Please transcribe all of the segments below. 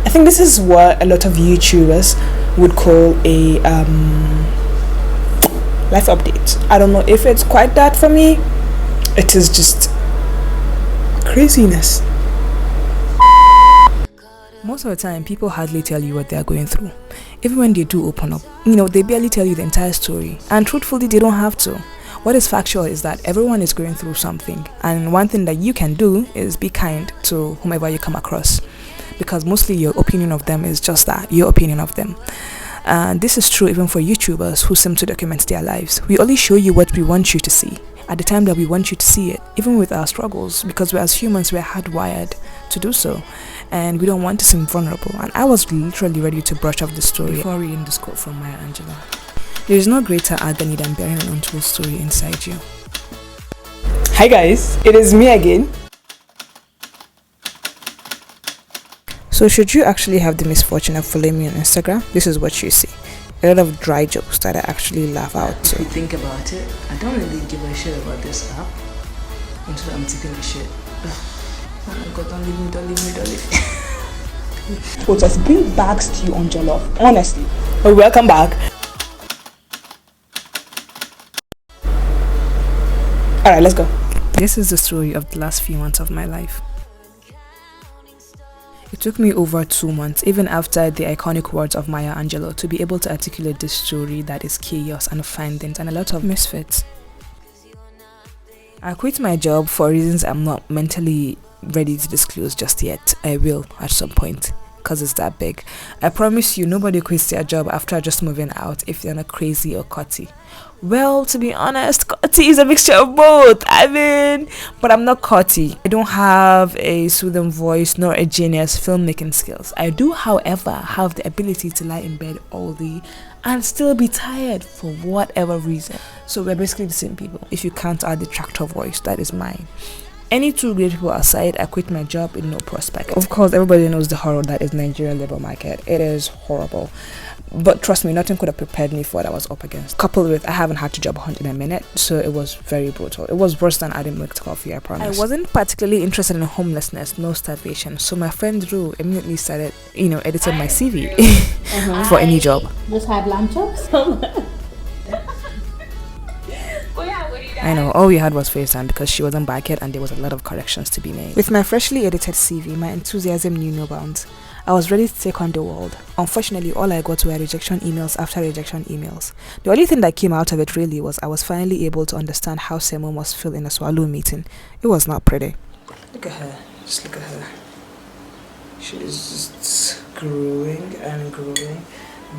I think this is what a lot of YouTubers would call a life update. I don't know if it's quite that for me. It is just craziness. Most of the time, people hardly tell you what they are going through. Even when they do open up, they barely tell you the entire story. And truthfully, they don't have to. What is factual is that everyone is going through something. And one thing that you can do is be kind to whomever you come across. Because mostly your opinion of them is just that, your opinion of them. And this is true even for YouTubers who seem to document their lives. We only show you what we want you to see at the time that we want you to see it, even with our struggles, because as humans, we're hardwired to do so. And we don't want to seem vulnerable. And I was literally ready to brush off the story before reading this quote from Maya Angelou. There is no greater agony than bearing an untold story inside you. Hi guys, it is me again. So should you actually have the misfortune of following me on Instagram, this is what you see. A lot of dry jokes that I actually laugh out to. If you think about it, I don't really give a shit about this app until I'm taking a shit. Oh my god, don't leave me. We'll just bring bags to you on Jollof, honestly. But welcome back. Alright, let's go. This is the story of the last few months of my life. It took me over 2 months, even after the iconic words of Maya Angelou, to be able to articulate this story that is chaos and findings and a lot of misfits. I quit my job for reasons I'm not mentally ready to disclose just yet. I will at some point, because it's that big. I promise you, nobody quits their job after just moving out if they're not crazy or cutty. Well, to be honest, cutty is a mixture of both. But I'm not cutty. I don't have a soothing voice nor a genius filmmaking skills. I do, however, have the ability to lie in bed all day and still be tired for whatever reason. So we're basically the same people. If you can't add the tractor voice, that is mine. Any two great people aside, I quit my job in no prospect. Of course, everybody knows the horror that is Nigerian labor market. It is horrible. But trust me, nothing could have prepared me for what I was up against. Coupled with, I haven't had to job hunt in a minute, so it was very brutal. It was worse than adding milk to coffee, I promise. I wasn't particularly interested in homelessness, no starvation. So my friend Drew immediately started, editing my CV for any job. Just had lamb chops. I know, all we had was FaceTime because she wasn't back yet and there was a lot of corrections to be made. With my freshly edited CV, my enthusiasm knew no bounds. I was ready to take on the world. Unfortunately, all I got were rejection emails after rejection emails. The only thing that came out of it really was I was finally able to understand how someone must feel in a swallow meeting. It was not pretty. Look at her. Just look at her. She's just growing and growing.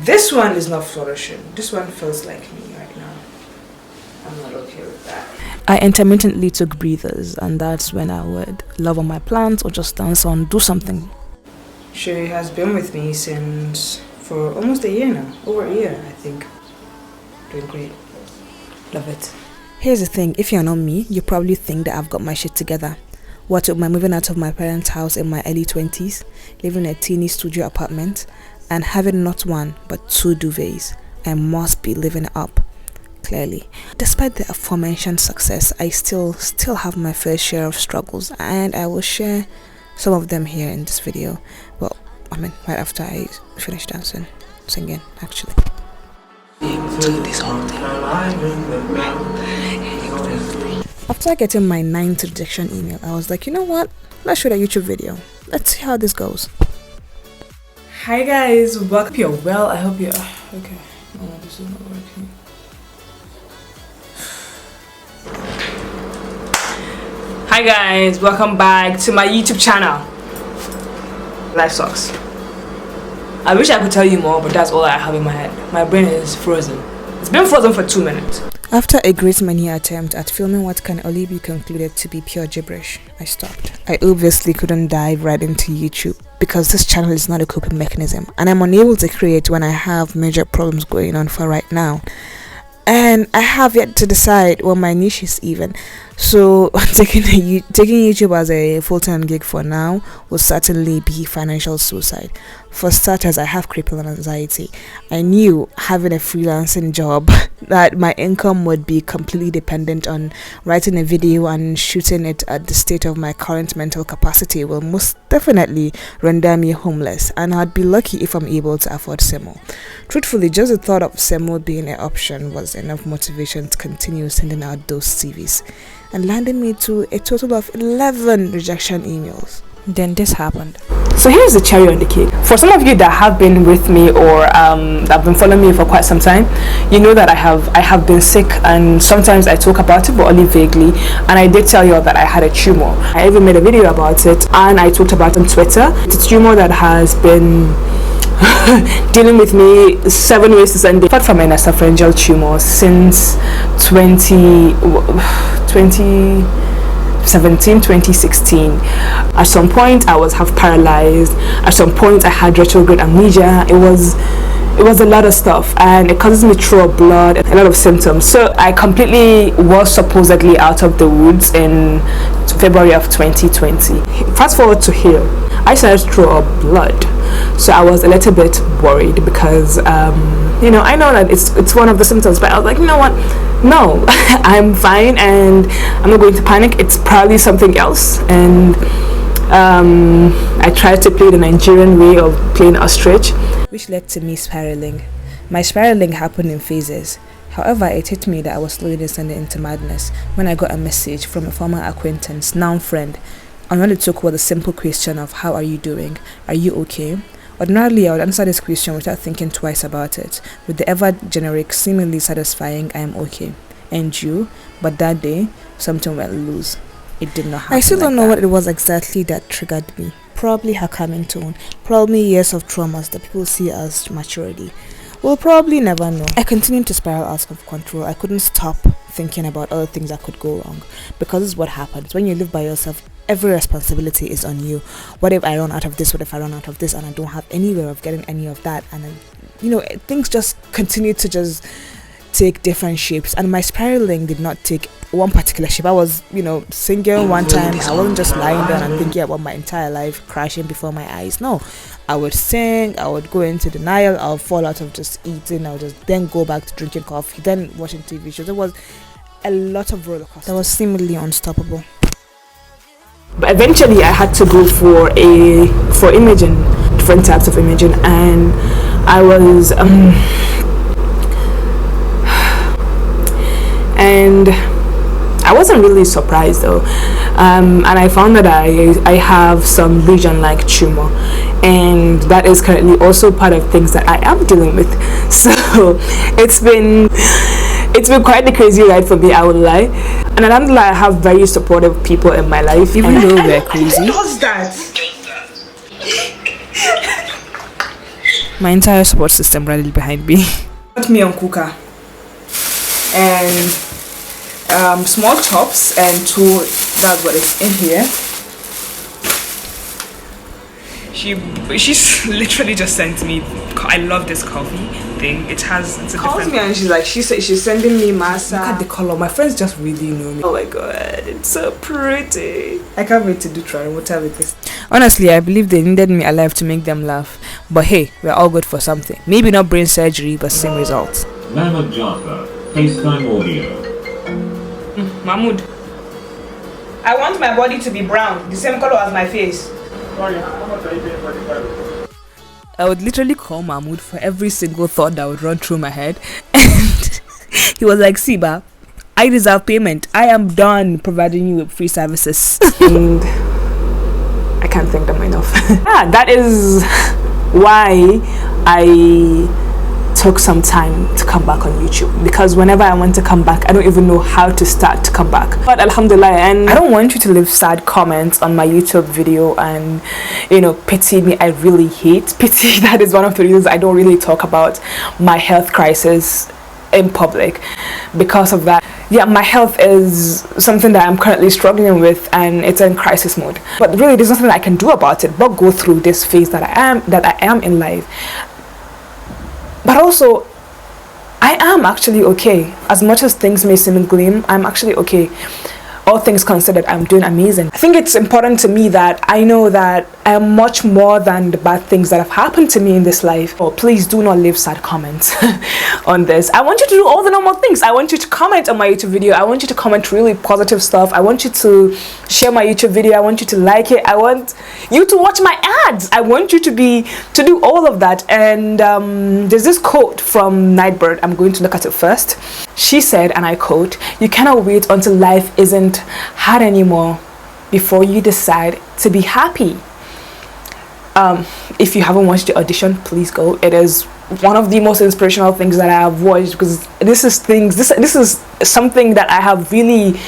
This one is not flourishing. This one feels like me right now. I'm not okay with that. I intermittently took breathers, and that's when I would love on my plants or just dance on, do something. She has been with me for almost a year now. Over a year, I think. Doing great. Love it. Here's the thing, if you're not me, you probably think that I've got my shit together. What with my moving out of my parents' house in my early 20s, living in a teeny studio apartment, and having not one but 2 duvets, I must be living up. Clearly. Despite the aforementioned success, I still have my fair share of struggles, and I will share some of them here in this video. Well, right after I finish singing, actually. Do this whole thing. After getting my 9th rejection email, I was like, you know what? Let's shoot a YouTube video. Let's see how this goes. Hi guys, welcome. You're well. I hope you're okay. No, this is not working. Hi guys, welcome back to my YouTube channel. Life sucks. I wish I could tell you more, but that's all I have in my head. My brain is frozen. It's been frozen for 2 minutes. After a great many attempts at filming what can only be concluded to be pure gibberish, I stopped. I obviously couldn't dive right into YouTube because this channel is not a coping mechanism and I'm unable to create when I have major problems going on for right now. and I have yet to decide what my niche is even. So taking YouTube as a full-time gig for now will certainly be financial suicide. For starters, I have crippling anxiety. I knew having a freelancing job that my income would be completely dependent on writing a video and shooting it at the state of my current mental capacity will most definitely render me homeless, and I'd be lucky if I'm able to afford Semo. Truthfully, just the thought of Semo being an option was enough motivation to continue sending out those CVs, and landing me to a total of 11 rejection emails. Then this happened. So here's the cherry on the cake. For some of you that have been with me or that have been following me for quite some time, you know that I have been sick, and sometimes I talk about it but only vaguely. And I did tell you all that I had a tumor. I even made a video about it, and I talked about it on Twitter. It's a tumor that has been dealing with me 7 ways to Sunday. Apart from an esophageal tumor since 2016. At some point I was half paralyzed. At some point I had retrograde amnesia. It was a lot of stuff, and it causes me to throw up blood, a lot of symptoms. So I completely was supposedly out of the woods in February of 2020. Fast forward to here, I started to throw up blood. So I was a little bit worried because I know that it's one of the symptoms, but I was like, you know what, no, I'm fine and I'm not going to panic. It's probably something else. And I tried to play the Nigerian way of playing ostrich, which led to me spiraling. My spiraling happened in phases. However, it hit me that I was slowly descending into madness when I got a message from a former acquaintance, now friend. And when it took was a simple question of, how are you doing? Are you okay? Ordinarily, I would answer this question without thinking twice about it, with the ever generic, seemingly satisfying, I am okay. And you? But that day, something went loose. It did not happen. I still don't know what it was exactly that triggered me. Probably her calming tone. Probably years of traumas that people see as maturity. We'll probably never know. I continued to spiral out of control. I couldn't stop thinking about other things that could go wrong. Because this is what happens. When you live by yourself, every responsibility is on you. What if I run out of this? What if I run out of this and I don't have any way of getting any of that? And then, things just continue to just take different shapes. And my spiraling did not take one particular shape. I was, singing one time. I wasn't just lying down and thinking about my entire life crashing before my eyes. No, I would sing, I would go into denial, I would fall out of just eating, I would just then go back to drinking coffee, then watching TV shows. There was a lot of roller coaster. That was seemingly unstoppable. But eventually I had to go for imaging, different types of imaging, and I was and I wasn't really surprised though, and I found that I have some lesion-like tumor, and that is currently also part of things that I am dealing with. So it's been quite the crazy ride for me, I would lie. And alhamdulillah, I have very supportive people in my life, even though we're crazy. Who does that? My entire support system rallied behind me. Put me on cooker and small chops and 2. That's what is in here. She's literally just sent me. I love this coffee thing. It's a different. Me and she's sending me masa. Look at the color. My friends just really know me. Oh my god, it's so pretty. I can't wait to do try whatever it is. Honestly, I believe they needed me alive to make them laugh. But hey, we're all good for something. Maybe not brain surgery, but same results. Mahmoud Jaffa, FaceTime audio. Mahmoud, I want my body to be brown, the same color as my face. I would literally call Mahmoud for every single thought that would run through my head, and he was like, Siba, I deserve payment. I am done providing you with free services. And I can't thank them enough. That is why I took some time to come back on YouTube, because whenever I want to come back, I don't even know how to start to come back. But alhamdulillah, and I don't want you to leave sad comments on my YouTube video and pity me. I really hate pity. That is one of the reasons I don't really talk about my health crisis in public, because of that. Yeah, my health is something that I'm currently struggling with, and it's in crisis mode. But really, there's nothing I can do about it but go through this phase that I am in life. But also, I am actually okay. As much as things may seem glim, I'm actually okay. All things considered, I'm doing amazing. I think it's important to me that I know that I am much more than the bad things that have happened to me in this life. Oh, please do not leave sad comments on this. I want you to do all the normal things. I want you to comment on my YouTube video. I want you to comment really positive stuff. I want you to share my YouTube video. I want you to like it. I want you to watch my ads. I want you to do all of that. And there's this quote from Nightbird. I'm going to look at it first. She said, and I quote, "You cannot wait until life isn't hard anymore before you decide to be happy." If you haven't watched the audition, please go. It is one of the most inspirational things that I have watched, because this is something that I have really,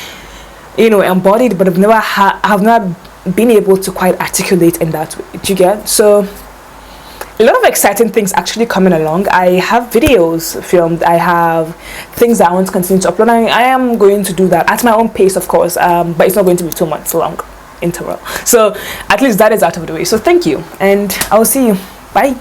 embodied, but I've not been able to quite articulate in that way. Do you get? So a lot of exciting things actually coming along. I have videos filmed. I have things that I want to continue to upload. I am going to do that at my own pace, of course, but it's not going to be 2 months long interval. So at least that is out of the way. So thank you, and I will see you. Bye.